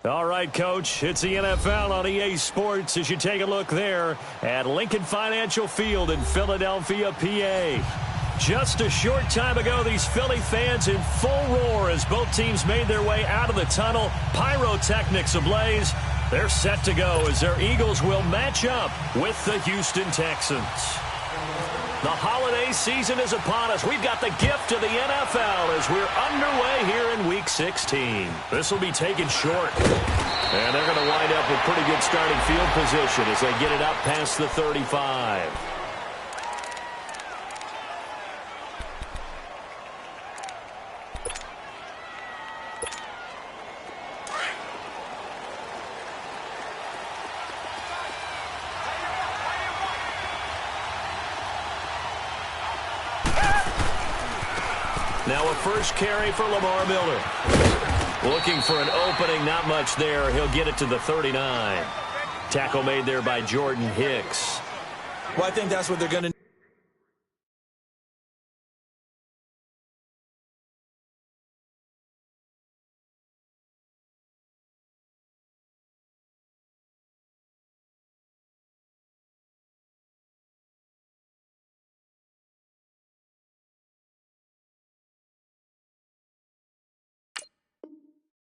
All right, Coach, it's the NFL on EA Sports as you take a look there at Lincoln Financial Field in Philadelphia, PA. Just a short time ago, these Philly fans in full roar as both teams made their way out of the tunnel. Pyrotechnics ablaze. They're set to go as their Eagles will match up with the Houston Texans. The holiday season is upon us. We've got the gift of the NFL as we're underway here in Week 16. This will be taken short. And they're going to wind up with pretty good starting field position as they get it up past the 35. Now a first carry for Lamar Miller. Looking for an opening, not much there. He'll get it to the 39. Tackle made there by Jordan Hicks. Well, I think that's what they're going to do.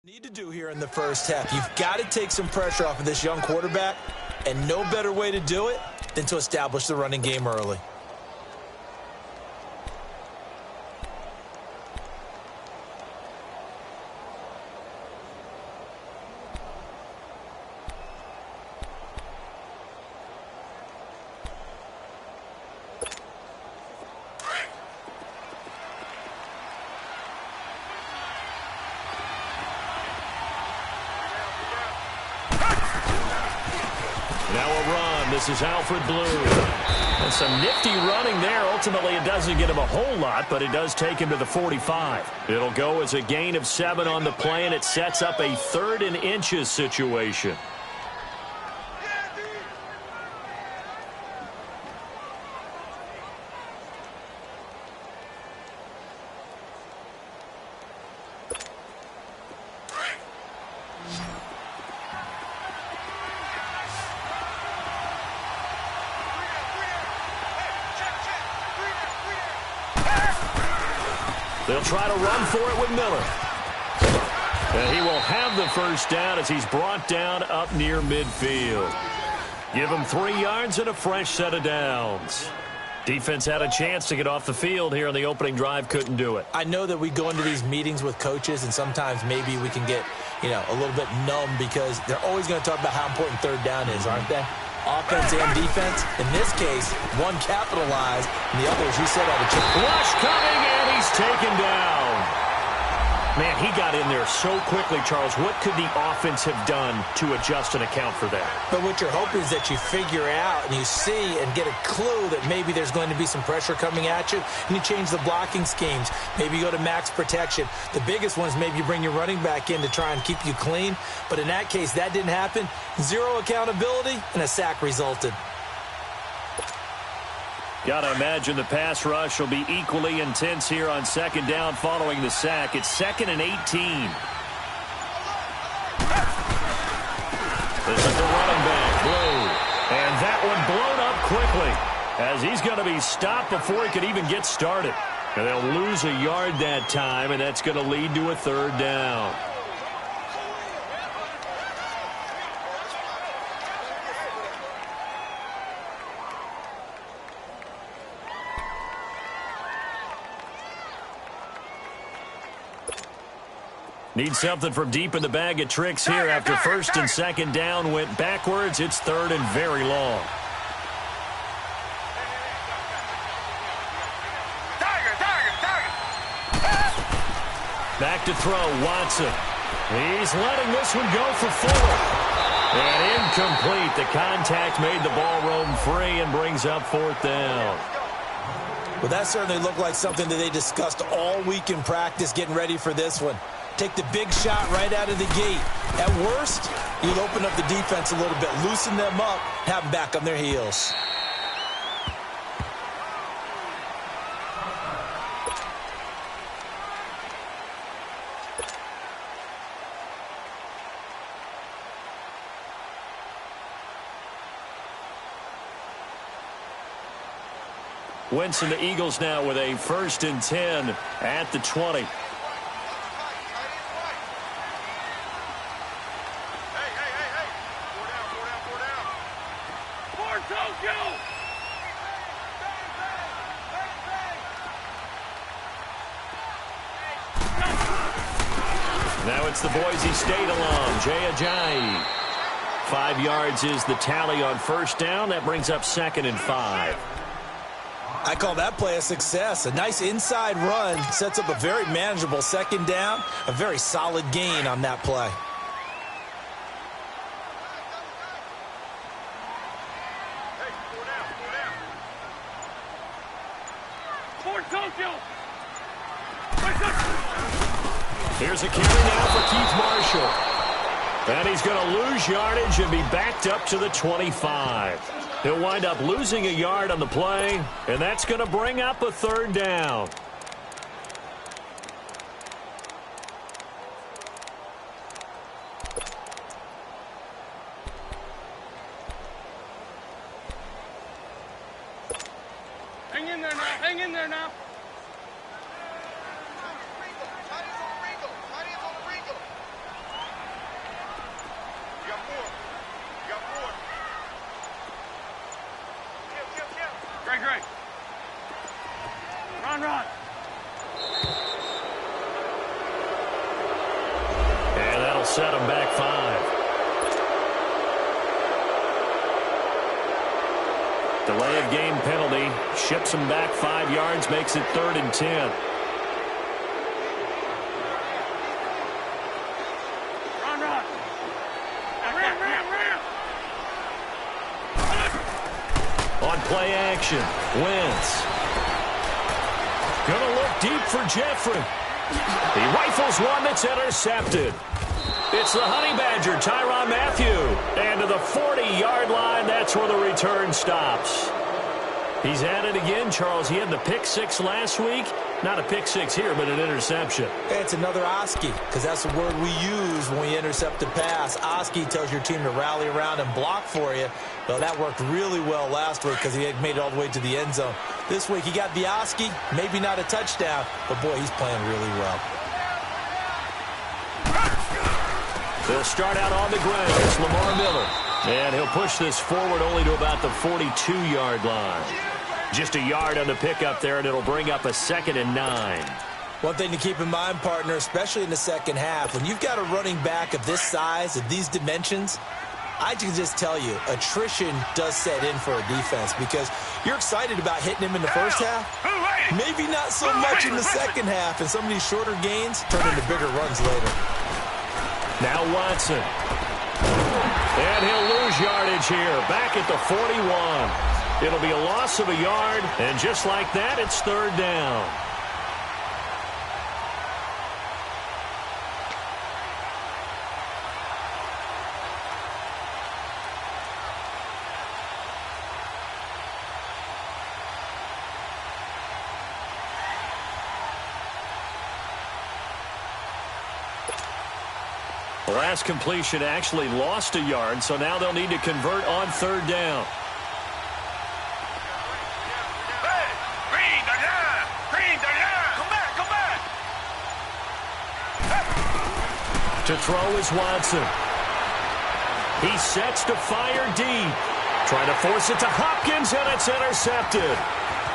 Need to do here in the first half. You've got to take some pressure off of this young quarterback, and no better way to do it than to establish the running game early. This is Alfred Blue. And some nifty running there. Ultimately, it doesn't get him a whole lot, but it does take him to the 45. It'll go as a gain of 7 on the play, and it sets up a 3rd and inches situation. They'll try to run for it with Miller. And he will have the first down as he's brought down up near midfield. Give him 3 yards and a fresh set of downs. Defense had a chance to get off the field here on the opening drive, couldn't do it. I know that we go into these meetings with coaches, and sometimes maybe we can get, a little bit numb because they're always going to talk about how important 3rd down is, aren't they? Offense and defense. In this case, one capitalized, and the other, as you said, had a chance. Rush coming, and he's taken down. Man, he got in there so quickly, Charles. What could the offense have done to adjust and account for that? But what you're hoping is that you figure out and you see and get a clue that maybe there's going to be some pressure coming at you, and you change the blocking schemes. Maybe you go to max protection. The biggest one is maybe you bring your running back in to try and keep you clean. But in that case, that didn't happen. 0 accountability, and a sack resulted. Got to imagine the pass rush will be equally intense here on 2nd down following the sack. It's 2nd and 18. This is the running back, Blue. And that one blown up quickly as he's going to be stopped before he could even get started. And they'll lose a yard that time, and that's going to lead to a 3rd down. Need something from deep in the bag of tricks here after 1st and 2nd down went backwards. It's 3rd and very long. Back to throw, Watson. He's letting this one go for 4. And incomplete. The contact made the ball roam free and brings up 4th down. Well, that certainly looked like something that they discussed all week in practice getting ready for this one. Take the big shot right out of the gate. At worst, you'll open up the defense a little bit, loosen them up, have them back on their heels. Wentz and the Eagles now with a 1st and 10 at the 20. Now it's the Boise State alum, Jay Ajayi. 5 yards is the tally on 1st down. That brings up 2nd and 5. I call that play a success. A nice inside run sets up a very manageable 2nd down. A very solid gain on that play. Here's a carry now for Keith Marshall. And he's going to lose yardage and be backed up to the 25. He'll wind up losing a yard on the play, and that's going to bring up a 3rd down. Hang in there now. Hang in there now. Great. Run. And that'll set him back 5. Delay of game penalty ships him back 5 yards, makes it 3rd and 10. Run. On play action, Wentz. Gonna look deep for Jeffrey. He rifles one that's intercepted. It's the Honey Badger, Tyrann Mathieu. And to the 40-yard line, that's where the return stops. He's at it again, Charles. He had the pick 6 last week. Not a pick 6 here, but an interception. It's another Oski, because that's the word we use when we intercept a pass. Oski tells your team to rally around and block for you. Well, that worked really well last week because he had made it all the way to the end zone. This week he got the Oski, maybe not a touchdown, but boy, he's playing really well. They'll start out on the ground. It's Lamar Miller. And he'll push this forward only to about the 42-yard line. Just a yard on the pickup there, and it'll bring up a 2nd and 9. One thing to keep in mind, partner, especially in the second half, when you've got a running back of this size, of these dimensions, I can just tell you, attrition does set in for a defense because you're excited about hitting him in the first half. Maybe not so much in the second half, and some of these shorter gains turn into bigger runs later. Now Watson. And he'll lose yardage here, back at the 41. It'll be a loss of a yard, and just like that, it's 3rd down. The last completion actually lost a yard, so now they'll need to convert on 3rd down. To throw is Watson. He sets to fire deep. Trying to force it to Hopkins, and it's intercepted.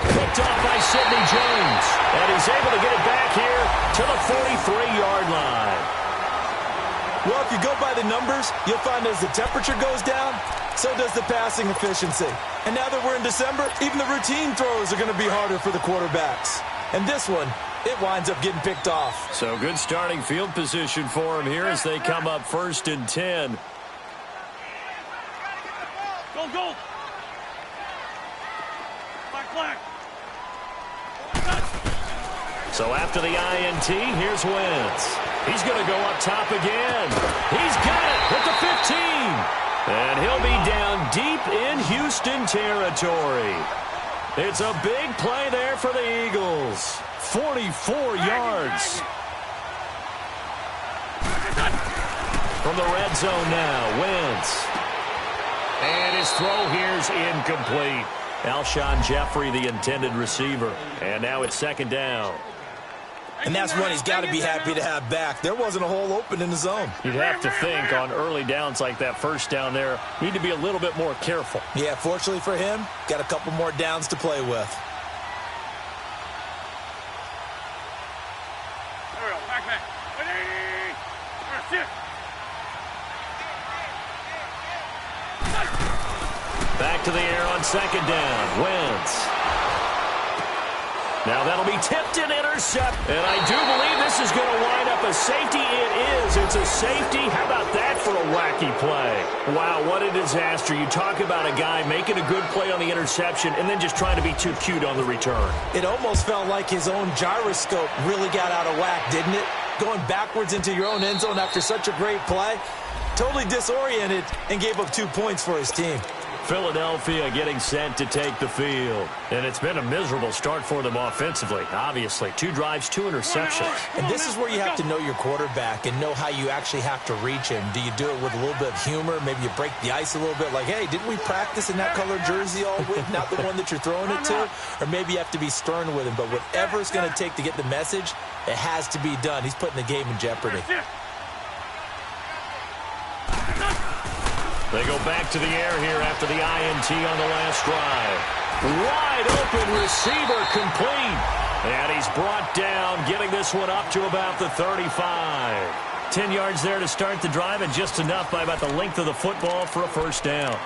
Picked off by Sidney Jones. And he's able to get it back here to the 43-yard line. Well, if you go by the numbers, you'll find as the temperature goes down, so does the passing efficiency. And now that we're in December, even the routine throws are going to be harder for the quarterbacks. And this one, it winds up getting picked off. So good starting field position for him here as they come up 1st and 10. Go. Flag. So after the INT, here's Wentz. He's going to go up top again. He's got it at the 15. And he'll be down deep in Houston territory. It's a big play there for the Eagles. 44 yards. From the red zone now, Wentz. And his throw here's incomplete. Alshon Jeffrey, the intended receiver. And now it's second down. And that's one he's got to be happy to have back. There wasn't a hole open in the zone. You'd have to think on early downs like that first down there, need to be a little bit more careful. Yeah, fortunately for him, got a couple more downs to play with. There we go. Back. Shift. Back to the air on second down. Wentz. Now that'll be tipped and intercept. And I do believe this is going to wind up a safety. It is. It's a safety. How about that for a wacky play? Wow, what a disaster. You talk about a guy making a good play on the interception and then just trying to be too cute on the return. It almost felt like his own gyroscope really got out of whack, didn't it? Going backwards into your own end zone after such a great play. Totally disoriented and gave up 2 points for his team. Philadelphia getting set to take the field. And it's been a miserable start for them offensively, obviously. 2 drives, 2 interceptions. And this is where you have to know your quarterback and know how you actually have to reach him. Do you do it with a little bit of humor? Maybe you break the ice a little bit like, hey, didn't we practice in that color jersey all week, not the one that you're throwing it to? Or maybe you have to be stern with him. But whatever it's going to take to get the message, it has to be done. He's putting the game in jeopardy. They go back to the air here after the INT on the last drive. Wide open receiver complete. And he's brought down, getting this one up to about the 35. 10 yards there to start the drive, and just enough by about the length of the football for a first down.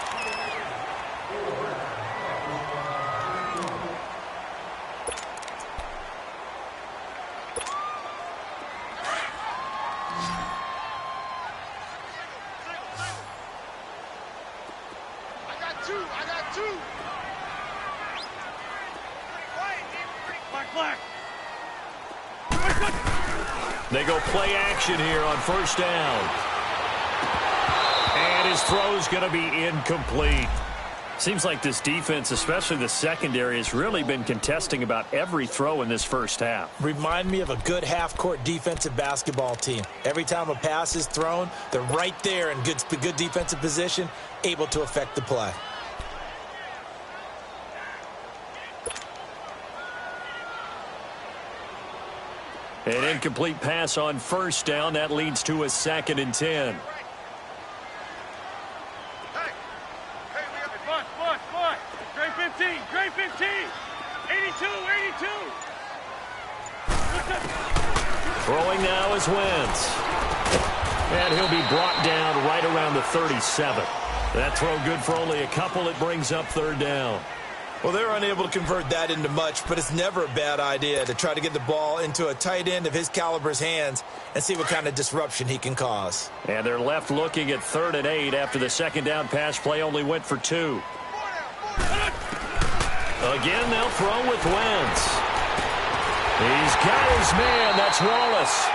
They go play action here on first down. And his throw's going to be incomplete. Seems like this defense, especially the secondary, has really been contesting about every throw in this first half. Remind me of a good half-court defensive basketball team. Every time a pass is thrown, they're right there in good defensive position, able to affect the play. An incomplete pass on first down. That leads to a 2nd and 10. Boss. Grade 15. 82. Throwing now is Wentz. And he'll be brought down right around the 37. That throw good for only a couple. It brings up 3rd down. Well, they're unable to convert that into much, but it's never a bad idea to try to get the ball into a tight end of his caliber's hands and see what kind of disruption he can cause. And they're left looking at 3rd and 8 after the second down pass play only went for 2. Again, they'll throw with Wentz. He's got his man. That's Wallace.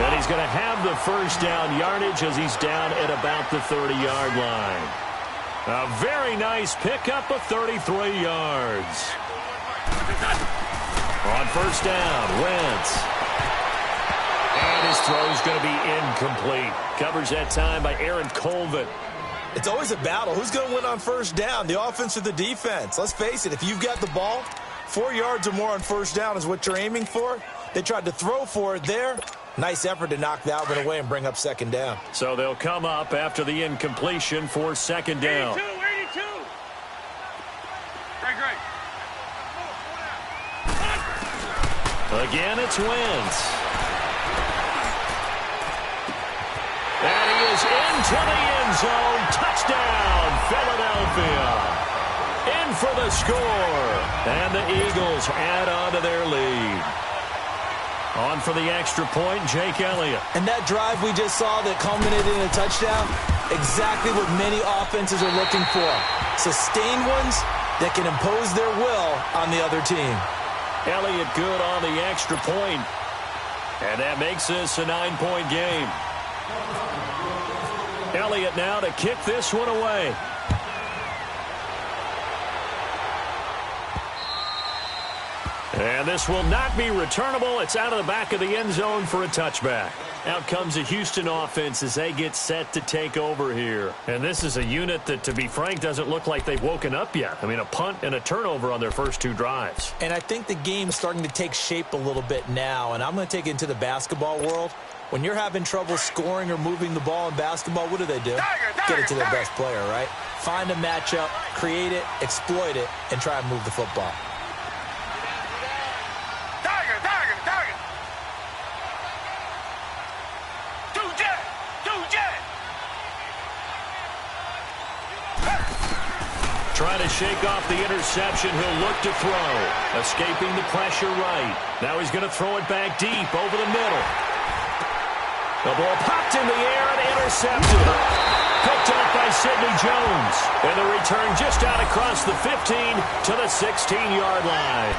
And he's going to have the first down yardage as he's down at about the 30-yard line. A very nice pickup of 33 yards. On first down, Wentz. And his throw's going to be incomplete. Covers that time by Aaron Colvin. It's always a battle. Who's going to win on first down, the offense or the defense? Let's face it, if you've got the ball, 4 yards or more on first down is what you're aiming for. They tried to throw for it there. Nice effort to knock that one away and bring up 2nd down. So they'll come up after the incompletion for 2nd down. 82. Great. Again, it's Wentz. And he is into the end zone. Touchdown, Philadelphia. In for the score. And the Eagles add on to their lead. On for the extra point, Jake Elliott. And that drive we just saw that culminated in a touchdown, exactly what many offenses are looking for. Sustained ones that can impose their will on the other team. Elliott good on the extra point. And that makes this a 9-point game. Elliott now to kick this one away. And this will not be returnable. It's out of the back of the end zone for a touchback. Out comes a Houston offense as they get set to take over here. And this is a unit that, to be frank, doesn't look like they've woken up yet. I mean, a punt and a turnover on their first 2 drives. And I think the game's starting to take shape a little bit now, and I'm going to take it into the basketball world. When you're having trouble scoring or moving the ball in basketball, what do? Get it to their best player, right? Find a matchup, create it, exploit it, and try and move the football. Trying to shake off the interception. He'll look to throw. Escaping the pressure right. Now he's going to throw it back deep over the middle. The ball popped in the air and intercepted. Picked up by Sidney Jones. And the return just out across the 15 to the 16-yard line.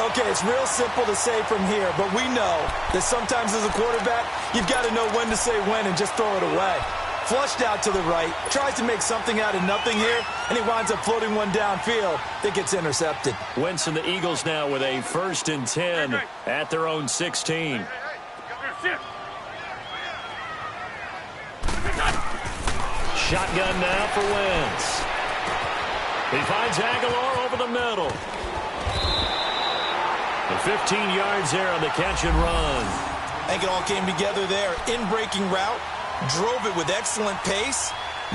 Okay, it's real simple to say from here, but we know that sometimes as a quarterback, you've got to know when to say when and just throw it away. Flushed out to the right, tries to make something out of nothing here, and he winds up floating one downfield that gets intercepted. Wentz and the Eagles now with a 1st and 10 at their own 16. Shotgun now for Wentz. He finds Aguilar over the middle. And 15 yards there on the catch and run. I think it all came together there. In-breaking route, drove it with excellent pace.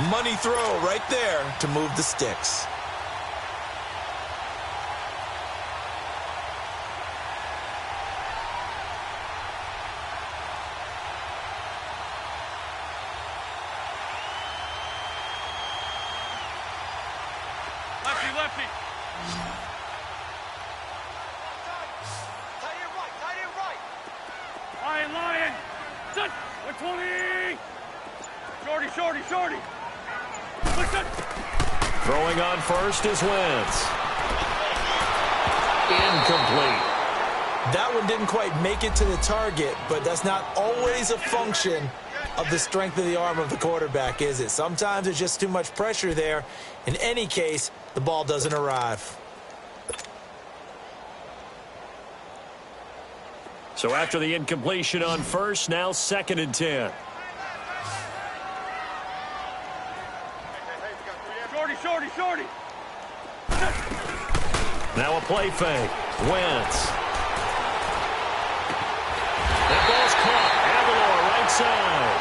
Money throw right there to move the sticks. Lefty. Lion. Set. 120. Shorty. Listen. Throwing on first is Wentz. Incomplete. That one didn't quite make it to the target, but that's not always a function of the strength of the arm of the quarterback, is it? Sometimes there's just too much pressure there. In any case, the ball doesn't arrive. So after the incompletion on first, now 2nd and 10. Shorty. Now a play fake. Wentz. That ball's caught. Aguilar right side.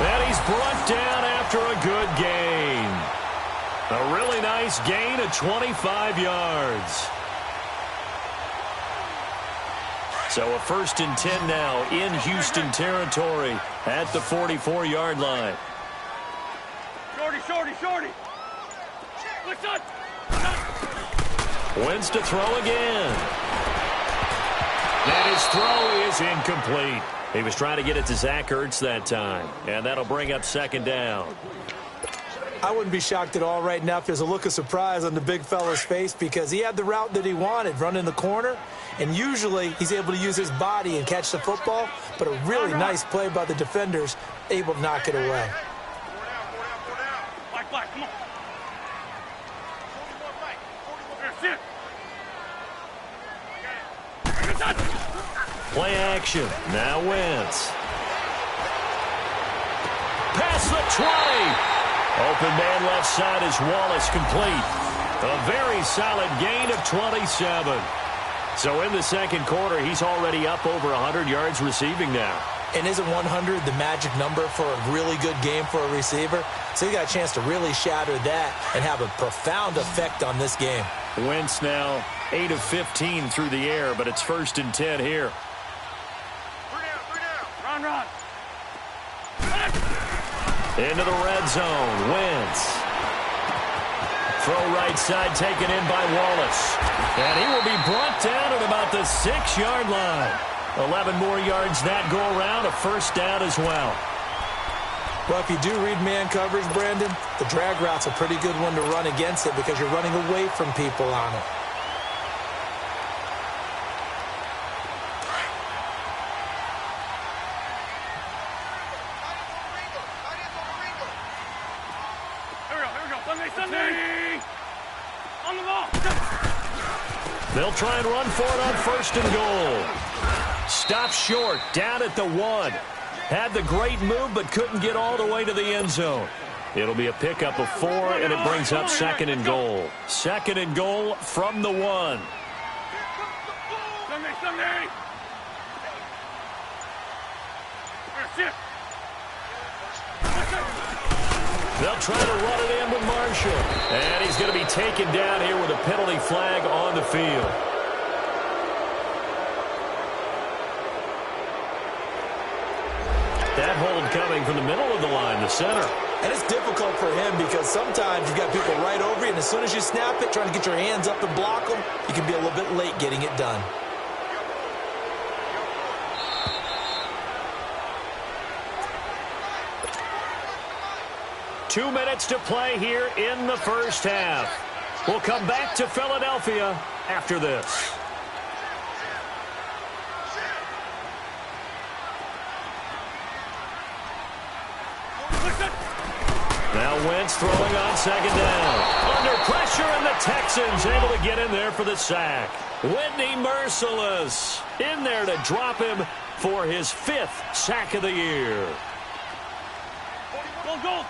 And he's brought down after a good gain. A really nice gain of 25 yards. So a 1st and 10 now in Houston territory at the 44-yard line. Shorty. Listen. Wentz to throw again. And his throw is incomplete. He was trying to get it to Zach Ertz that time. And that'll bring up 2nd down. I wouldn't be shocked at all right now if there's a look of surprise on the big fella's face, because he had the route that he wanted, running the corner, and usually he's able to use his body and catch the football, but a really nice play by the defenders, able to knock it away. Black, come on. Play action. Now Wentz. Past the 20. Open man left side is Wallace, complete. A very solid gain of 27. So in the 2nd quarter, he's already up over 100 yards receiving now. And isn't 100 the magic number for a really good game for a receiver? So he got a chance to really shatter that and have a profound effect on this game. Wentz now 8 of 15 through the air, but it's 1st and 10 here. Run. Into the red zone. Wentz. Throw right side taken in by Wallace. And he will be brought down at about the 6-yard line. 11 more yards that go around. A 1st down as well. Well, if you do read man coverage, Brandon, the drag route's a pretty good one to run against it because you're running away from people on it. Sunday. On the ball. They'll try and run for it on 1st and goal. stopped short, down at the 1. Had the great move, but couldn't get all the way to the end zone. It'll be a pickup of 4, and it brings up 2nd and goal. 2nd and goal from the 1. Sunday. They'll try to run it in with Marshall. And he's going to be taken down here with a penalty flag on the field. That hold coming from the middle of the line, the center. And it's difficult for him because sometimes you've got people right over you, and as soon as you snap it, trying to get your hands up and block them, you can be a little bit late getting it done. Two minutes to play here in the first half. We'll come back to Philadelphia after this. Now Wentz throwing on 2nd down. Under pressure, and the Texans able to get in there for the sack. Whitney Merciless in there to drop him for his 5th sack of the year. Go.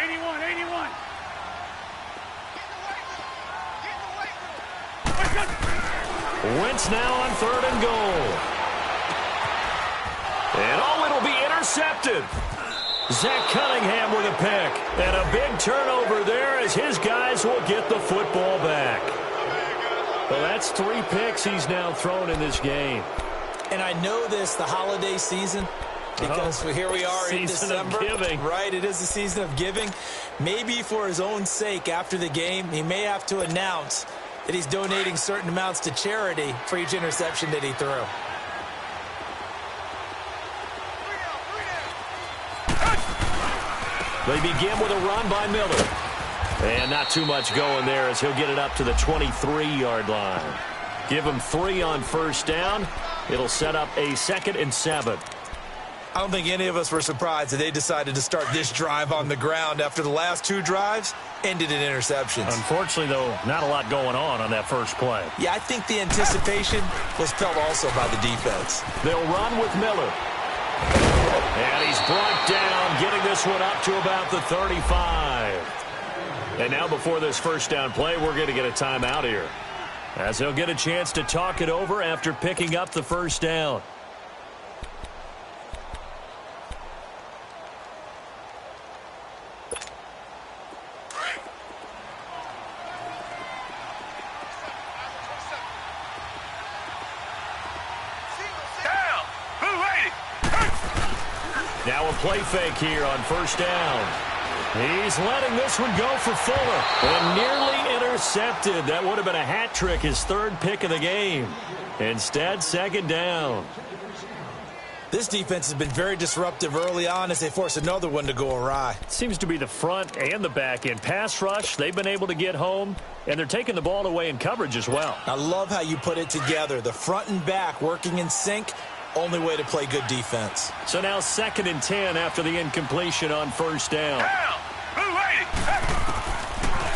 81. Wentz now on 3rd and goal. And it'll be intercepted. Zach Cunningham with a pick. And a big turnover there as his guys will get the football back. Well, that's 3 picks he's now thrown in this game. And I know this, the holiday season, because here we are in December. Season of giving. Right, it is the season of giving. Maybe for his own sake after the game, he may have to announce that he's donating certain amounts to charity for each interception that he threw. They begin with a run by Miller. And not too much going there as he'll get it up to the 23-yard line. Give him 3 on 1st down. It'll set up a 2nd and 7. I don't think any of us were surprised that they decided to start this drive on the ground after the last 2 drives ended in interceptions. Unfortunately, though, not a lot going on that first play. Yeah, I think the anticipation was felt also by the defense. They'll run with Miller. And he's brought down, getting this one up to about the 35. And now before this first down play, we're going to get a timeout here, as they'll get a chance to talk it over after picking up the first down. Now a play fake here on 1st down. He's letting this one go for Fuller. And nearly intercepted. That would have been a hat trick, his 3rd pick of the game. Instead, 2nd down. This defense has been very disruptive early on as they force another one to go awry. Seems to be the front and the back end. Pass rush, they've been able to get home, and they're taking the ball away in coverage as well. I love how you put it together. The front and back working in sync. Only way to play good defense. So now 2nd and 10 after the incompletion on 1st down.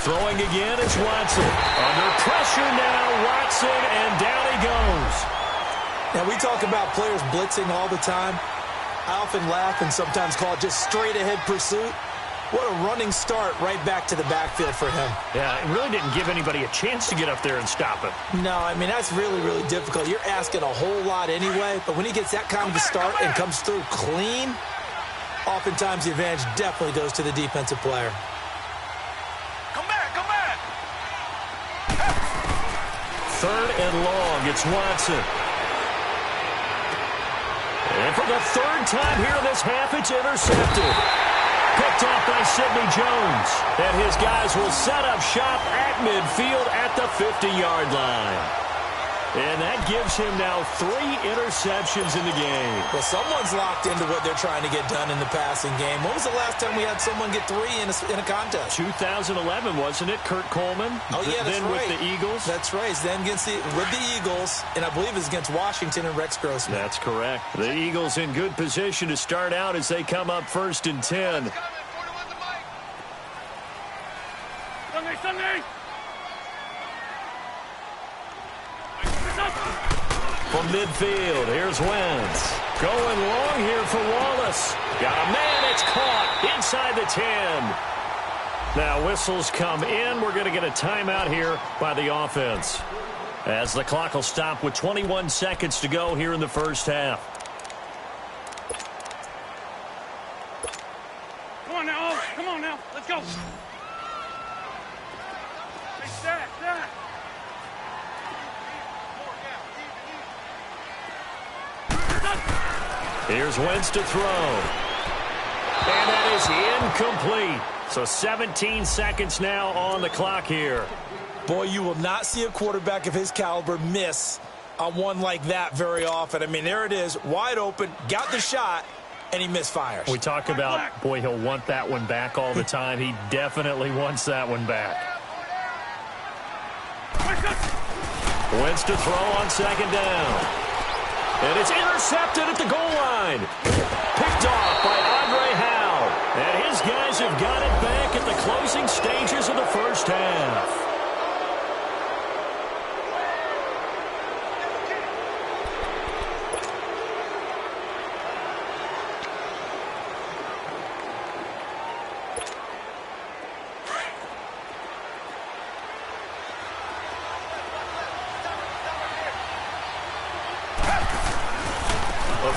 Throwing again is Watson. Under pressure now, Watson, and down he goes. Now, we talk about players blitzing all the time. I often laugh and sometimes call it just straight-ahead pursuit. What a running start right back to the backfield for him. Yeah, it really didn't give anybody a chance to get up there and stop it. No, I mean, that's really, really difficult. You're asking a whole lot anyway, but when he gets that kind of a start and comes through clean, oftentimes the advantage definitely goes to the defensive player. Come back. 3rd and long, it's Watson. And for the 3rd time here in this half, it's intercepted. Picked off by Sidney Jones. And his guys will set up shop at midfield at the 50-yard line. And that gives him now 3 interceptions in the game. Well, someone's locked into what they're trying to get done in the passing game. When was the last time we had someone get 3 in a contest? 2011, wasn't it? Kurt Coleman. Oh, yeah, that's then right. with the Eagles. That's right. Then with the Eagles, and I believe it's against Washington and Rex Grossman. That's correct. The Eagles in good position to start out as they come up 1st and 10. Sunday. From midfield, here's Wentz. Going long here for Wallace. Got a man, it's caught inside the 10. Now whistles come in. We're going to get a timeout here by the offense, as the clock will stop with 21 seconds to go here in the first half. Come on now, come on now, let's go. Hey, Stat. Here's Wentz to throw. And that is incomplete. So 17 seconds now on the clock here. Boy, you will not see a quarterback of his caliber miss on one like that very often. I mean, there it is, wide open, got the shot, and he misfires. We talk about, boy, he'll want that one back all the time. He definitely wants that one back. Wentz to throw on second down. And it's intercepted at the goal line. Picked off by Andre Howe. And his guys have got it back at the closing stages of the first half.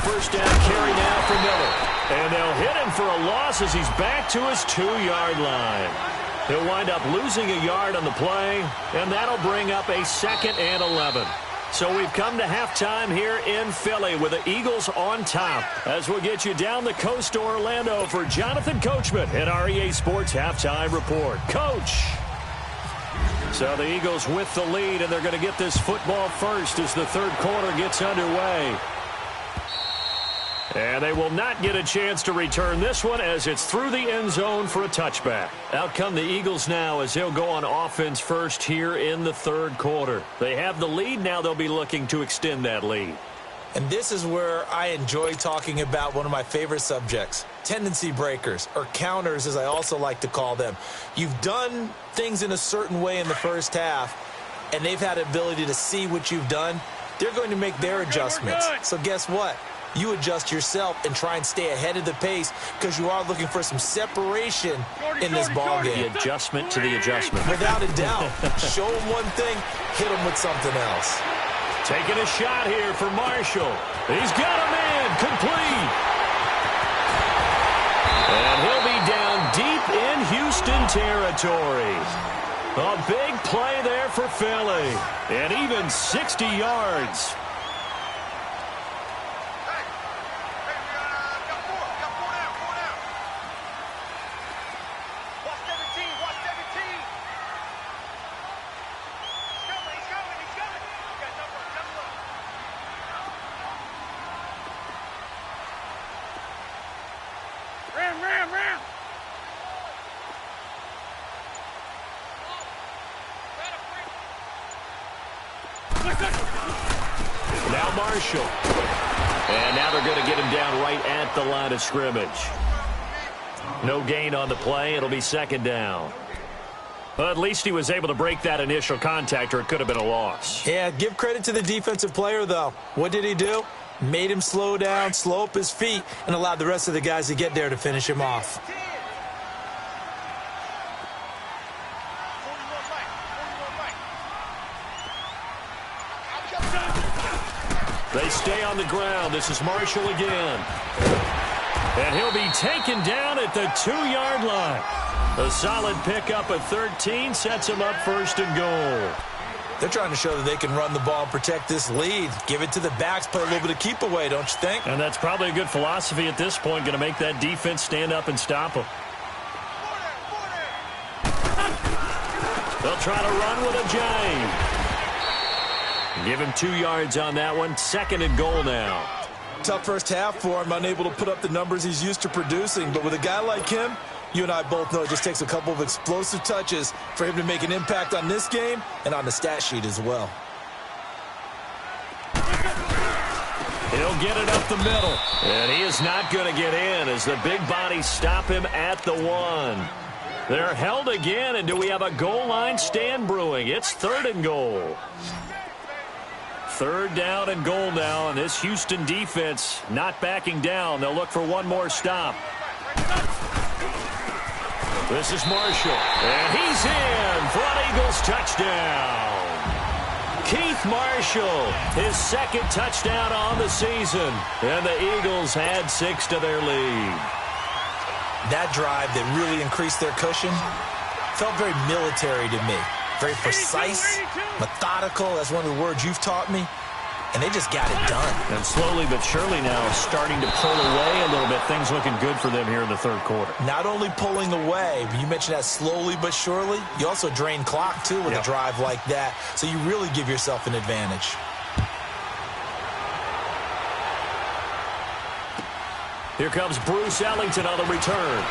First down carry now for Miller. And they'll hit him for a loss as he's back to his 2-yard line. He'll wind up losing a yard on the play, and that'll bring up a 2nd and 11. So we've come to halftime here in Philly with the Eagles on top, as we'll get you down the coast to Orlando for Jonathan Coachman in our EA Sports Halftime Report. Coach! So the Eagles with the lead, and they're going to get this football first as the third quarter gets underway. And they will not get a chance to return this one as it's through the end zone for a touchback. Out come the Eagles now as they'll go on offense first here in the third quarter. They have the lead. Now they'll be looking to extend that lead. And this is where I enjoy talking about one of my favorite subjects, tendency breakers, or counters as I also like to call them. You've done things in a certain way in the first half, and they've had the ability to see what you've done. They're going to make their adjustments. So guess what? You adjust yourself and try and stay ahead of the pace because you are looking for some separation in this ball game. The adjustment to the adjustment. Without a doubt. Show them one thing, hit them with something else. Taking a shot here for Marshall. He's got a man complete. And he'll be down deep in Houston territory. A big play there for Philly. And even 60 yards. Ram. Now Marshall. And now they're going to get him down right at the line of scrimmage. No gain on the play. It'll be second down. But at least he was able to break that initial contact, or it could have been a loss. Yeah, give credit to the defensive player, though. What did he do? Made him slow down, slow up his feet, and allowed the rest of the guys to get there to finish him off. They stay on the ground. This is Marshall again. And he'll be taken down at the 2-yard line. A solid pickup of 13 sets him up first and goal. They're trying to show that they can run the ball and protect this lead. Give it to the backs, play a little bit of keep away, don't you think? And that's probably a good philosophy at this point, going to make that defense stand up and stop them. They'll try to run with a J. Give him 2 yards on that one. Second and goal now. Tough first half for him, unable to put up the numbers he's used to producing. But with a guy like him, you and I both know it just takes a couple of explosive touches for him to make an impact on this game and on the stat sheet as well. He'll get it up the middle. And he is not going to get in as the big bodies stop him at the 1. They're held again, and do we have a goal line stand brewing? It's third and goal. Third down and goal now, and this Houston defense not backing down. They'll look for one more stop. This is Marshall, and he's in for an Eagles touchdown. Keith Marshall, his second touchdown on the season, and the Eagles add 6 to their lead. That drive that really increased their cushion felt very military to me. Very precise, methodical, that's one of the words you've taught me. And they just got it done. And slowly but surely now starting to pull away a little bit. Things looking good for them here in the third quarter. Not only pulling away, but you mentioned that slowly but surely. You also drain clock, too, with a drive like that. So you really give yourself an advantage. Here comes Bruce Ellington on the return.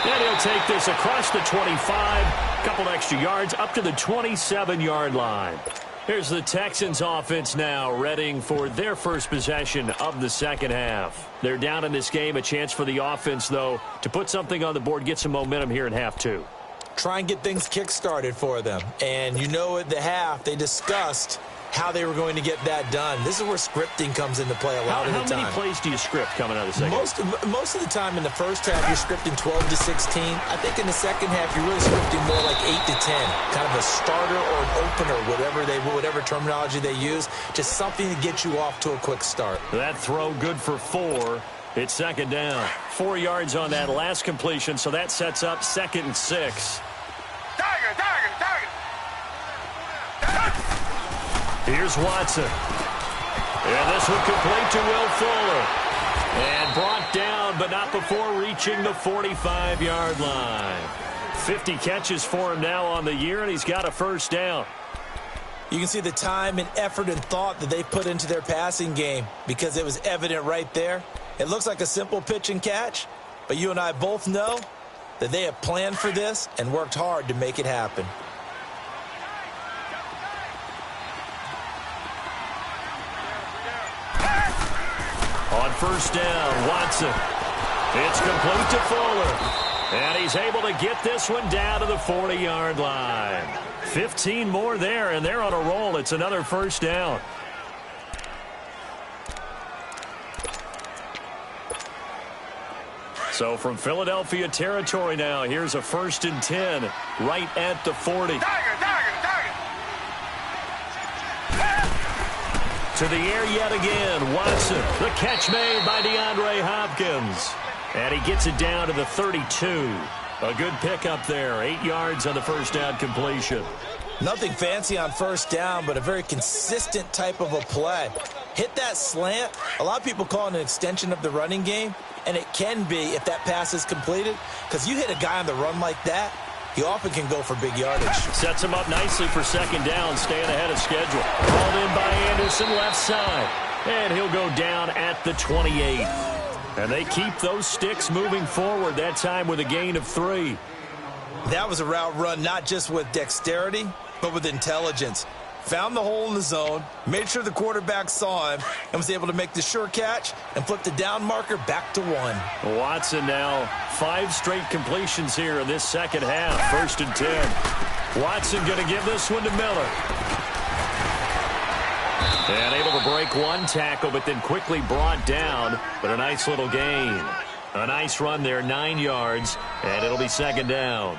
And he'll take this across the 25. A couple extra yards up to the 27-yard line. Here's the Texans offense now, readying for their first possession of the second half. They're down in this game. A chance for the offense, though, to put something on the board, get some momentum here in half two. Try and get things kick-started for them. And you know at the half, they discussed how they were going to get that done. This is where scripting comes into play a lot of the time. How many plays do you script coming out of the second half? Most of the time in the first half, you're scripting 12 to 16. I think in the second half, you're really scripting more like 8 to 10. Kind of a starter or an opener, whatever terminology they use. Just something to get you off to a quick start. That throw good for 4. It's second down. 4 yards on that last completion, so that sets up 2nd and 6. Tiger! Here's Watson. And this one complete to Will Fuller. And brought down, but not before reaching the 45-yard line. 50 catches for him now on the year, and he's got a first down. You can see the time and effort and thought that they put into their passing game because it was evident right there. It looks like a simple pitch and catch, but you and I both know that they have planned for this and worked hard to make it happen. On first down, Watson. It's complete to Fuller. And he's able to get this one down to the 40-yard line. 15 more there, and they're on a roll. It's another first down. So from Philadelphia territory now, here's a 1st and 10 right at the 40. To the air yet again, Watson. The catch made by DeAndre Hopkins. And he gets it down to the 32. A good pickup there. 8 yards on the first down completion. Nothing fancy on first down, but a very consistent type of a play. Hit that slant. A lot of people call it an extension of the running game, and it can be if that pass is completed, because you hit a guy on the run like that, he often can go for big yardage. Sets him up nicely for second down, staying ahead of schedule. Called in by Anderson, left side. And he'll go down at the 28. And they keep those sticks moving forward, that time with a gain of 3. That was a route run not just with dexterity, but with intelligence. Found the hole in the zone, made sure the quarterback saw him, and was able to make the sure catch and flip the down marker back to 1. Watson now 5 straight completions here in this second half. 1st and 10. Watson going to give this one to Miller. And able to break one tackle, but then quickly brought down. But a nice little gain. A nice run there, 9 yards, and it'll be second down.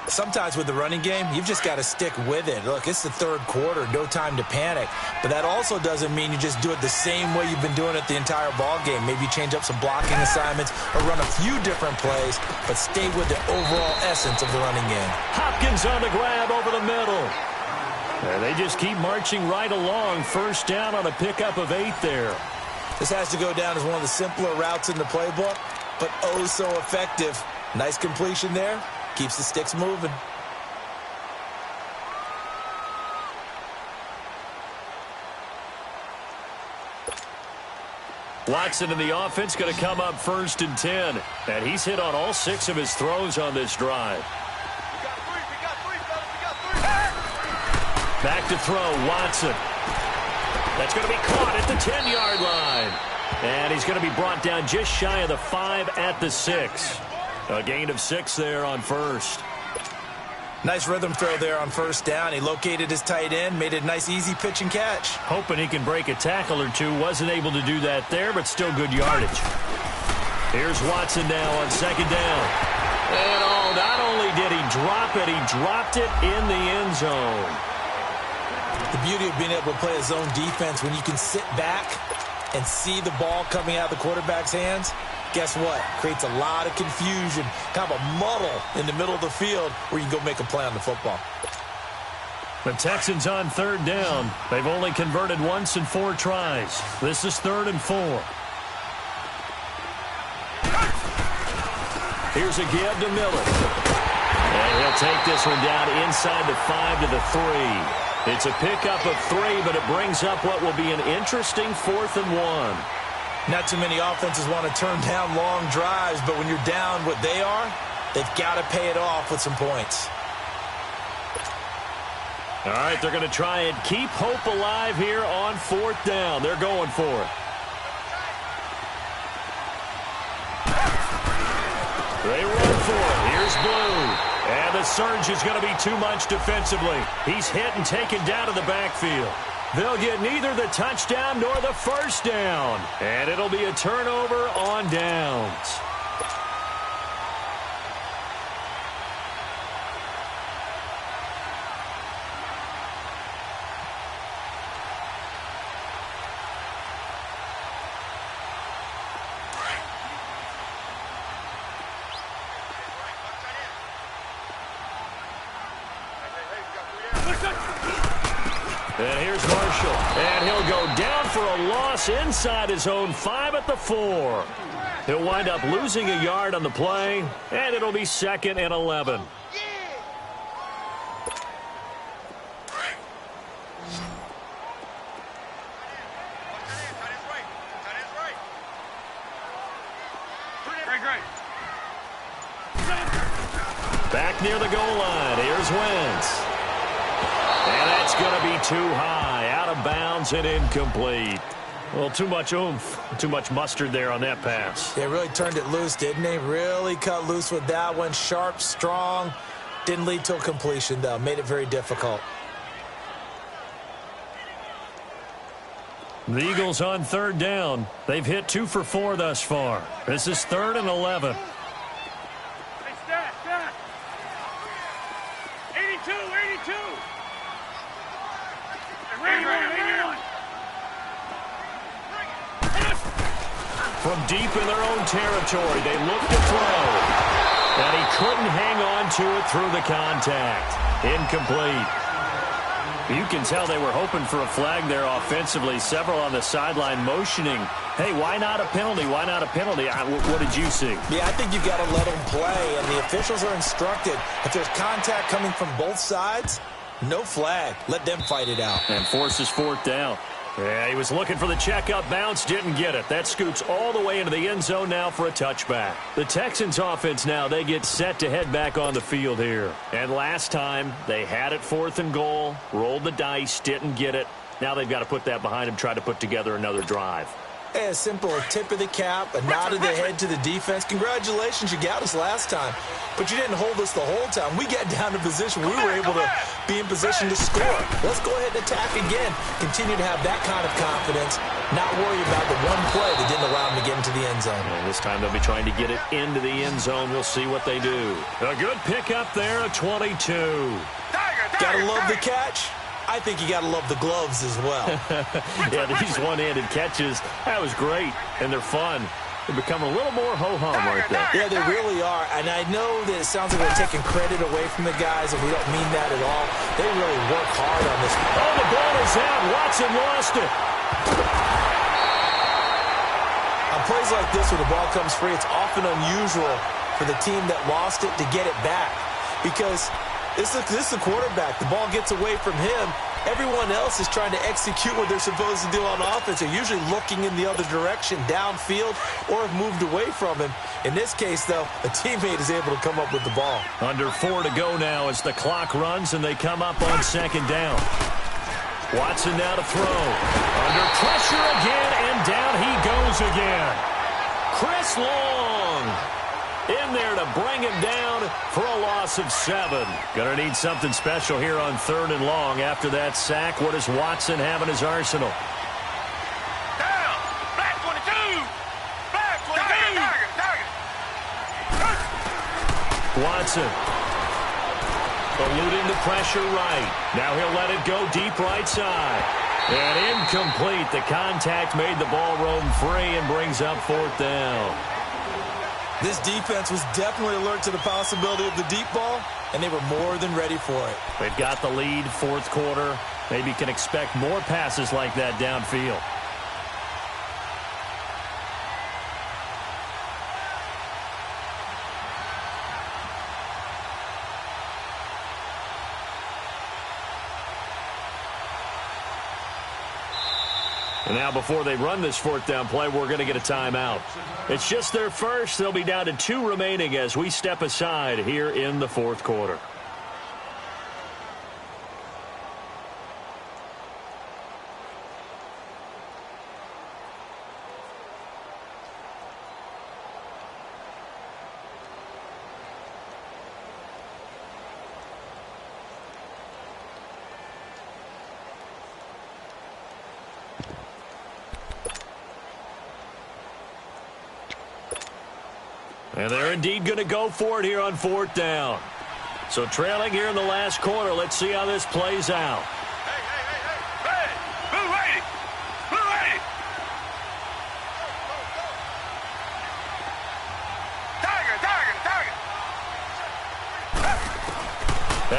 Sometimes with the running game, you've just got to stick with it. Look, it's the third quarter, no time to panic. But that also doesn't mean you just do it the same way you've been doing it the entire ball game. Maybe you change up some blocking assignments or run a few different plays, but stay with the overall essence of the running game. Hopkins on the grab over the middle. And they just keep marching right along. First down on a pickup of 8 there. This has to go down as one of the simpler routes in the playbook, but oh so effective. Nice completion there. Keeps the sticks moving. Watson in the offense going to come up 1st and 10. And he's hit on all 6 of his throws on this drive. Back to throw, Watson. That's going to be caught at the 10-yard line. And he's going to be brought down just shy of the 5 at the 6. A gain of 6 there on first. Nice rhythm throw there on first down. He located his tight end, made it a nice, easy pitch and catch. Hoping he can break a tackle or two. Wasn't able to do that there, but still good yardage. Here's Watson now on second down. And not only did he drop it, he dropped it in the end zone. The beauty of being able to play a zone defense when you can sit back and see the ball coming out of the quarterback's hands, guess what? Creates a lot of confusion, kind of a muddle in the middle of the field where you can go make a play on the football. The Texans on third down. They've only converted once in 4 tries. This is 3rd and 4. Here's a give to Miller. And he'll take this one down inside the 5 to the 3. It's a pickup of 3, but it brings up what will be an interesting 4th and 1. Not too many offenses want to turn down long drives, but when you're down what they are, they've got to pay it off with some points. All right, they're going to try and keep hope alive here on 4th down. They're going for it. They run for it. Here's Blue. And the surge is going to be too much defensively. He's hit and taken down to the backfield. They'll get neither the touchdown nor the first down. And it'll be a turnover on downs. And here's Marshall. And he'll go down for a loss inside his own 5 at the 4. He'll wind up losing a yard on the play, and it'll be 2nd and 11. Back near the goal line. Here's Wentz. And that's going to be too high, out of bounds and incomplete. Well, too much oomph, too much mustard there on that pass. They really turned it loose, didn't they? Really cut loose with that one. Sharp, strong. Didn't lead to a completion, though. Made it very difficult. The Eagles on 3rd down. They've hit 2 for 4 thus far. This is 3rd and 11. Hey, stat. 82, 82. Ram. From deep in their own territory, they look to throw. And he couldn't hang on to it through the contact. Incomplete. You can tell they were hoping for a flag there offensively. Several on the sideline motioning. Hey, why not a penalty? Why not a penalty? What did you see? Yeah, I think you've got to let them play, and the officials are instructed. If there's contact coming from both sides, no flag. Let them fight it out. And forces 4th down. Yeah, he was looking for the checkup bounce, didn't get it. That scoots all the way into the end zone now for a touchback. The Texans offense now, they get set to head back on the field here. And last time, they had it 4th and goal, rolled the dice, didn't get it. Now they've got to put that behind them, try to put together another drive. Hey, a simple tip of the cap, a nod of the head to the defense. Congratulations, you got us last time. But you didn't hold us the whole time. We got down to position. We were able to be in position to score. Let's go ahead and attack again. Continue to have that kind of confidence. Not worry about the one play that didn't allow them to get into the end zone. And this time they'll be trying to get it into the end zone. We'll see what they do. A good pickup there, a 22. Gotta love the catch. I think you got to love the gloves as well. Yeah, these one-handed catches, that was great, and they're fun. They become a little more ho-hum, aren't they? Yeah, they really are, and I know that it sounds like we're taking credit away from the guys, and we don't mean that at all. They really work hard on this. Oh, the ball is out. Watson lost it. On plays like this, when the ball comes free, it's often unusual for the team that lost it to get it back, because this is the quarterback. The ball gets away from him. Everyone else is trying to execute what they're supposed to do on offense. They're usually looking in the other direction, downfield, or have moved away from him. In this case, though, a teammate is able to come up with the ball. Under 4 to go now as the clock runs and they come up on 2nd down. Watson now to throw. Under pressure again, and down he goes again. Chris Long. in there to bring him down for a loss of 7. Going to need something special here on 3rd and long. After that sack, what does Watson have in his arsenal? Down. Black 22. Black 22. Watson eluding the pressure right. Now he'll let it go deep right side. And incomplete. The contact made the ball roam free and brings up 4th down. This defense was definitely alert to the possibility of the deep ball, and they were more than ready for it. They've got the lead, 4th quarter. Maybe can expect more passes like that downfield. And now before they run this 4th down play, we're going to get a timeout. It's just their first. They'll be down to 2 remaining as we step aside here in the 4th quarter. And they're indeed going to go for it here on 4th down. So trailing here in the last quarter. Let's see how this plays out. Hey. Ready. Blue 80. Blue 80. Tiger.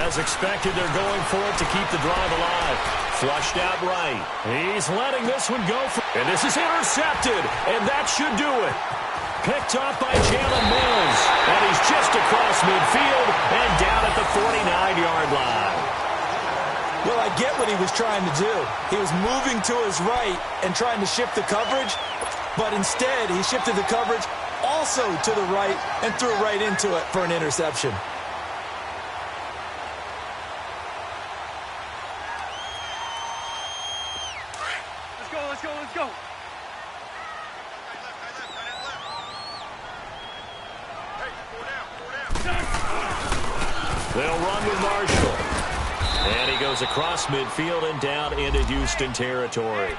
As expected, they're going for it to keep the drive alive. Flushed out right. He's letting this one go. And this is intercepted. And that should do it. Picked off by Jalen Mills. And he's just across midfield and down at the 49-yard line. Well, I get what he was trying to do. He was moving to his right and trying to shift the coverage, but instead he shifted the coverage also to the right and threw right into it for an interception. Let's go. They'll run with Marshall. And he goes across midfield and down into Houston territory.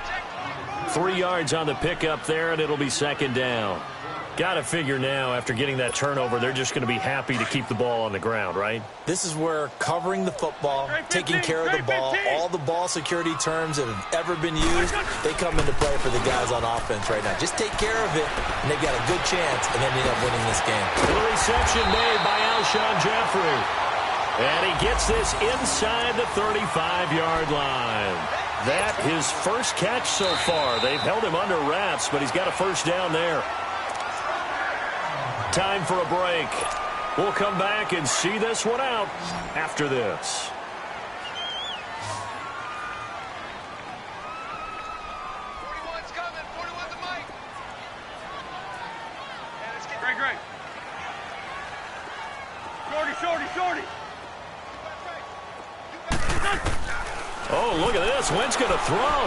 3 yards on the pickup there, and it'll be 2nd down. Got to figure now, after getting that turnover, they're just going to be happy to keep the ball on the ground, right? This is where covering the football, taking care of the ball, all the ball security terms that have ever been used, they come into play for the guys on offense right now. Just take care of it, and they've got a good chance, and then they end up winning this game. The reception made by Alshon Jeffrey. And he gets this inside the 35-yard line. That his first catch so far. They've held him under wraps, but he's got a 1st down there. Time for a break. We'll come back and see this one out after this. Great. Shorty. Oh, look at this. Wentz going to throw.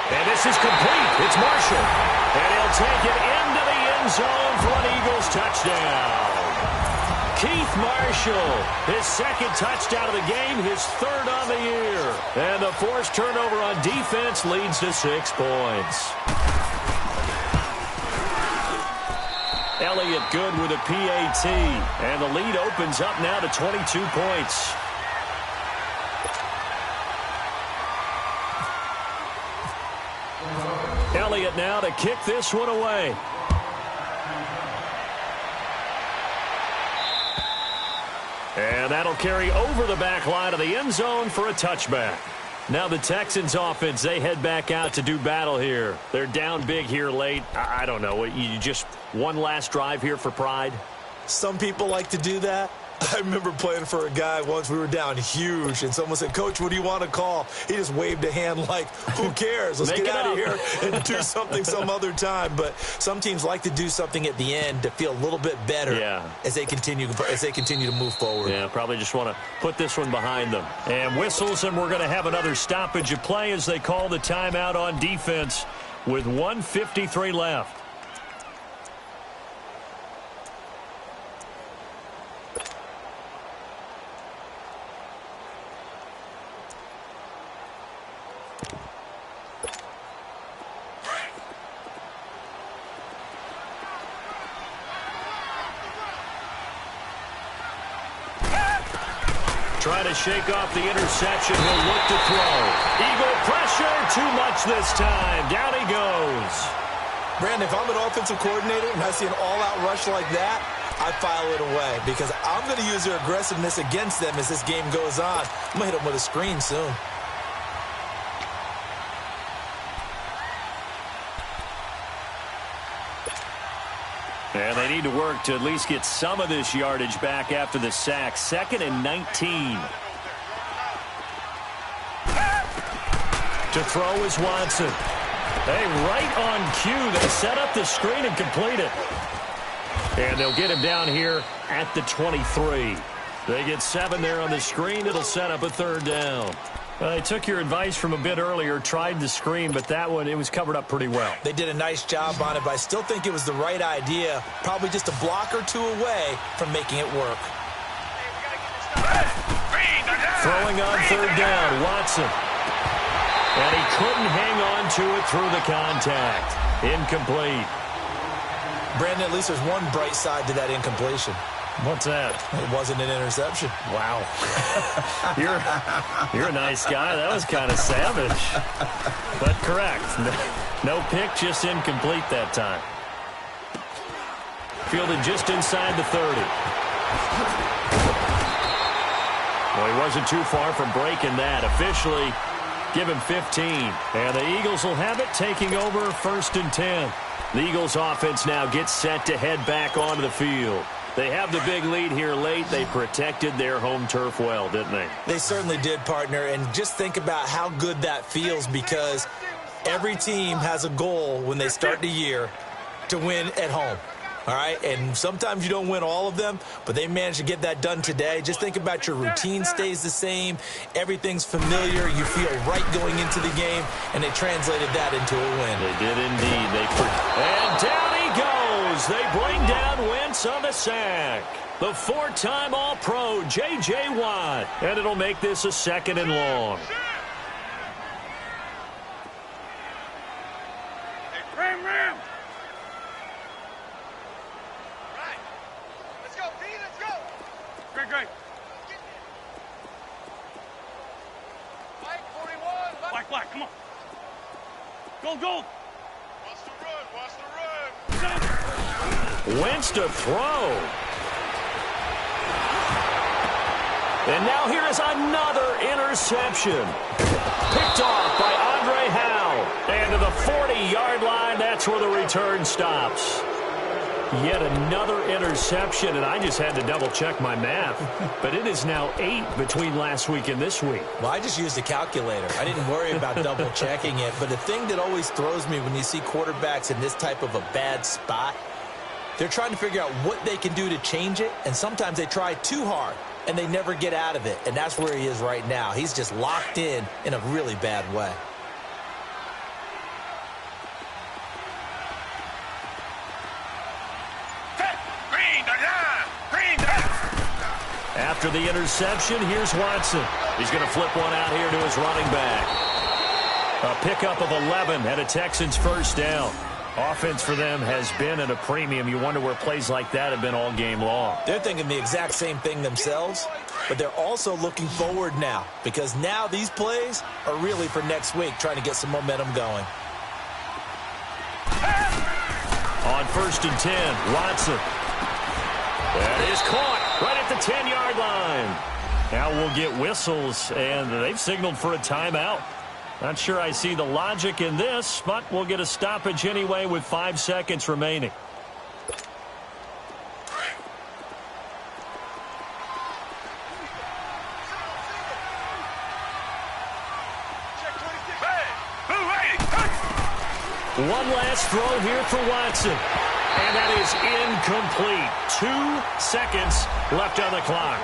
And this is complete. It's Marshall. And he'll take it into the end zone for an Eagles touchdown. Keith Marshall, his 2nd touchdown of the game, his 3rd on the year. And the forced turnover on defense leads to 6 points. Elliott good with a PAT. And the lead opens up now to 22 points. Elliott now to kick this one away. And that'll carry over the back line of the end zone for a touchback. Now the Texans offense, they head back out to do battle here. They're down big here late. I don't know. You just one last drive here for pride? Some people like to do that. I remember playing for a guy once. We were down huge, and someone said, "Coach, what do you want to call?" He just waved a hand like, who cares? Let's get out of here and do something some other time. But some teams like to do something at the end to feel a little bit better as they continue to move forward. Yeah, probably just want to put this one behind them. And whistles, and we're going to have another stoppage of play as they call the timeout on defense with 1:53 left. Trying to shake off the interception. He'll look to throw. Eagle pressure. Too much this time. Down he goes. Brandon, if I'm an offensive coordinator and I see an all-out rush like that, I file it away because I'm going to use their aggressiveness against them as this game goes on. I'm going to hit them with a screen soon. And they need to work to at least get some of this yardage back after the sack. 2nd and 19. To throw is Watson. Hey, right on cue. They set up the screen and complete it. And they'll get him down here at the 23. They get 7 there on the screen. It'll set up a 3rd down. I took your advice from a bit earlier, tried the screen, but that one, it was covered up pretty well. They did a nice job on it, but I still think it was the right idea. Probably just a block or two away from making it work. Throwing on 3rd down, Watson. And he couldn't hang on to it through the contact. Incomplete. Brandon, at least there's one bright side to that incompletion. What's that? It wasn't an interception. Wow. You're a nice guy. That was kind of savage. But correct. No pick, just incomplete that time. Fielded just inside the 30. Well, he wasn't too far from breaking that. Officially, give him 15. And the Eagles will have it, taking over 1st and 10. The Eagles offense now gets set to head back onto the field. They have the big lead here late. They protected their home turf well, didn't they? They certainly did, partner. And just think about how good that feels because every team has a goal when they start the year to win at home. All right, and sometimes you don't win all of them, but they managed to get that done today. Just think about your routine stays the same. Everything's familiar. You feel right going into the game, and they translated that into a win. They did indeed. And down he goes. They bring down Wentz on the sack. The 4-time All-Pro, J.J. Watt. And it'll make this a 2nd and long. Ram. Great. Black, come on. Gold. Watch the run. Wentz to throw. And now here is another interception. Picked off by Andre Howe. And to the 40-yard line, that's where the return stops. Yet another interception, and I just had to double-check my math. But it is now 8 between last week and this week. Well, I just used a calculator. I didn't worry about double-checking it. But the thing that always throws me when you see quarterbacks in this type of a bad spot, they're trying to figure out what they can do to change it, and sometimes they try too hard, and they never get out of it. And that's where he is right now. He's just locked in a really bad way. After the interception, here's Watson. He's going to flip one out here to his running back. A pickup of 11 and a Texans 1st down. Offense for them has been at a premium. You wonder where plays like that have been all game long. They're thinking the exact same thing themselves, but they're also looking forward now because now these plays are really for next week, trying to get some momentum going. On 1st and 10, Watson. That is caught right at the 10-yard line. Now we'll get whistles, and they've signaled for a timeout. Not sure I see the logic in this, but we'll get a stoppage anyway with 5 seconds remaining. One last throw here for Watson. And that is incomplete. 2 seconds left on the clock.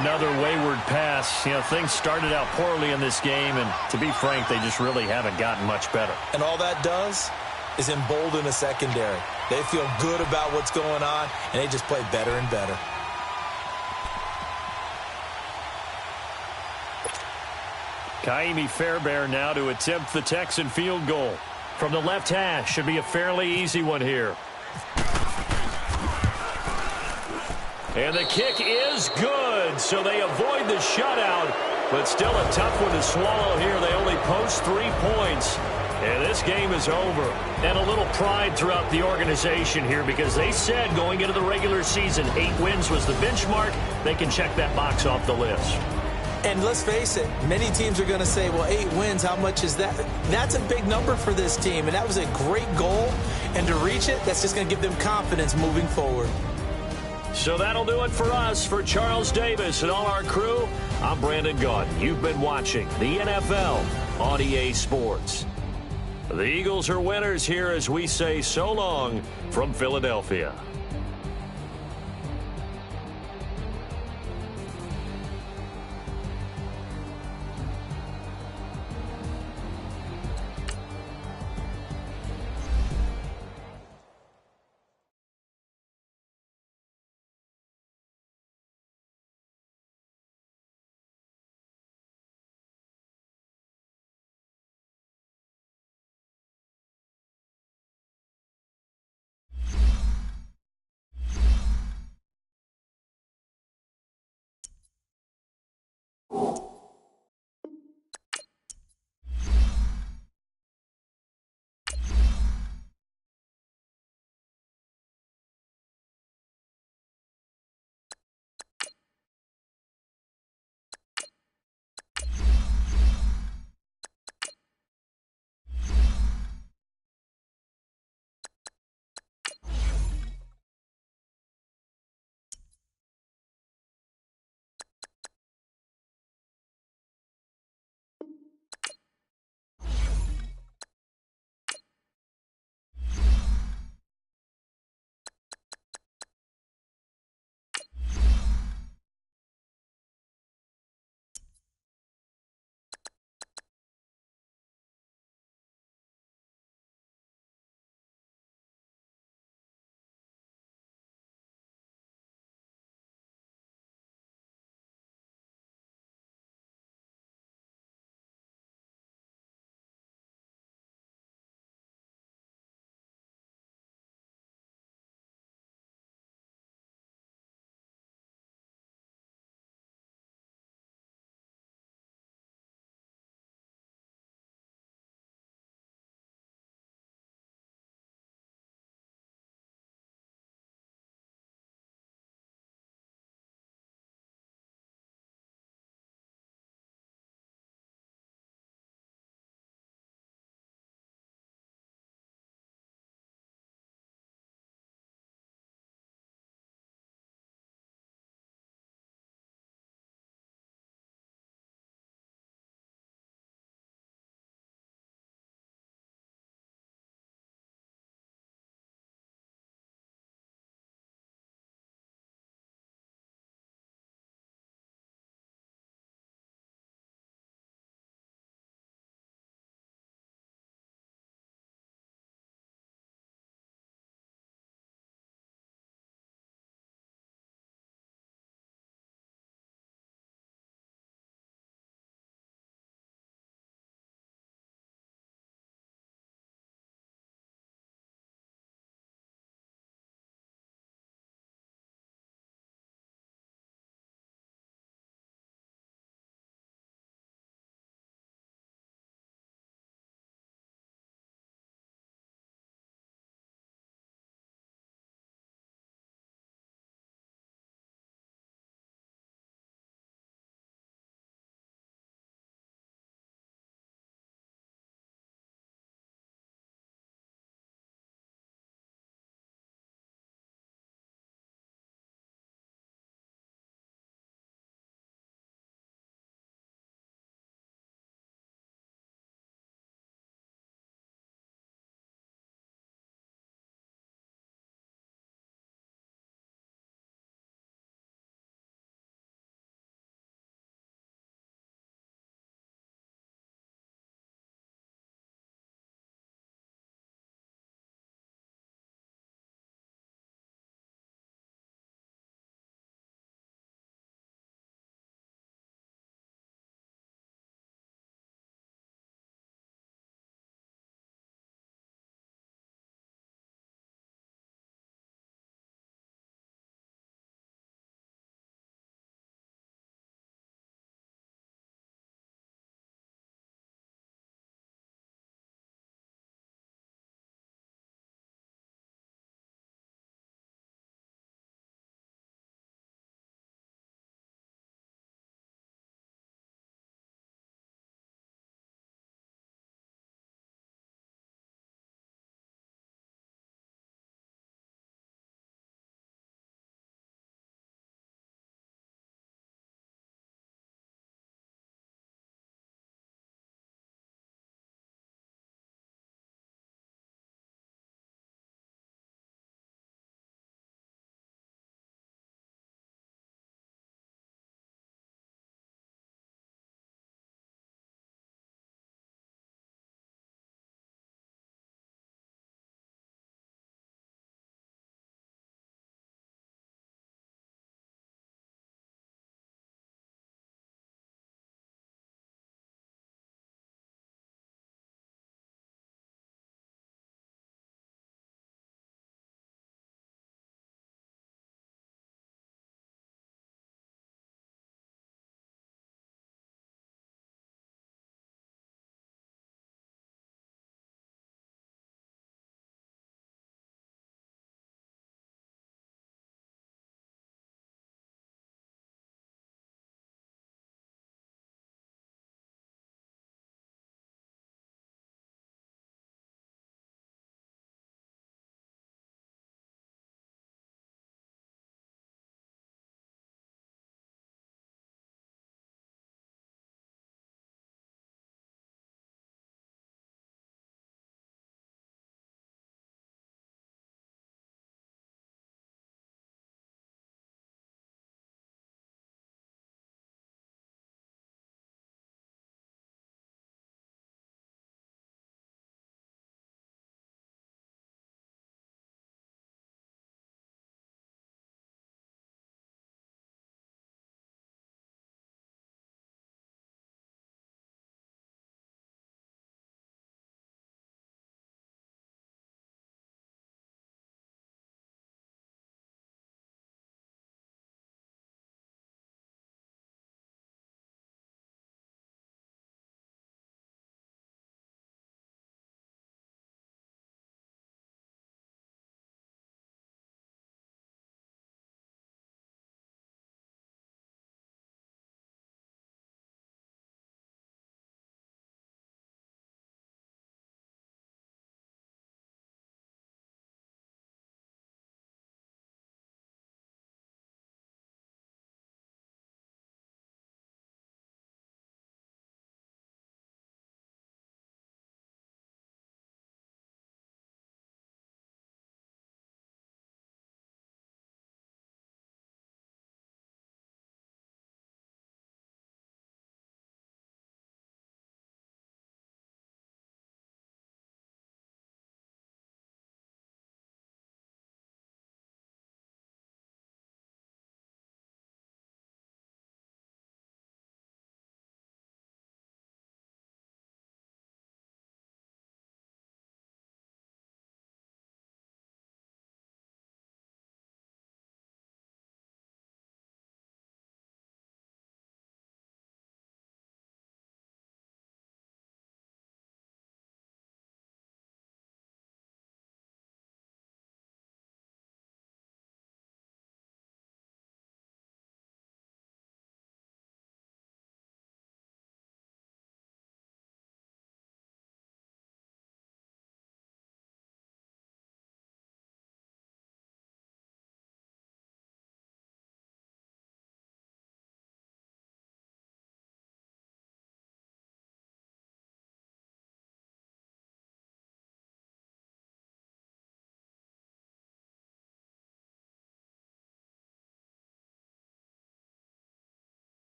Another wayward pass. You know, things started out poorly in this game, and to be frank, they just really haven't gotten much better. And all that does is embolden the secondary. They feel good about what's going on, and they just play better and better. Kaimi Fairbairn now to attempt the Texan field goal. From the left hash, should be a fairly easy one here. And the kick is good, so they avoid the shutout, but still a tough one to swallow here. They only post 3 points, and this game is over. And a little pride throughout the organization here because they said going into the regular season, 8 wins was the benchmark. They can check that box off the list. And let's face it, many teams are going to say, well, 8 wins, how much is that? That's a big number for this team, and that was a great goal. And to reach it, that's just going to give them confidence moving forward. So that'll do it for us. For Charles Davis and all our crew, I'm Brandon Gaudin. You've been watching the NFL on EA Sports. The Eagles are winners here as we say so long from Philadelphia.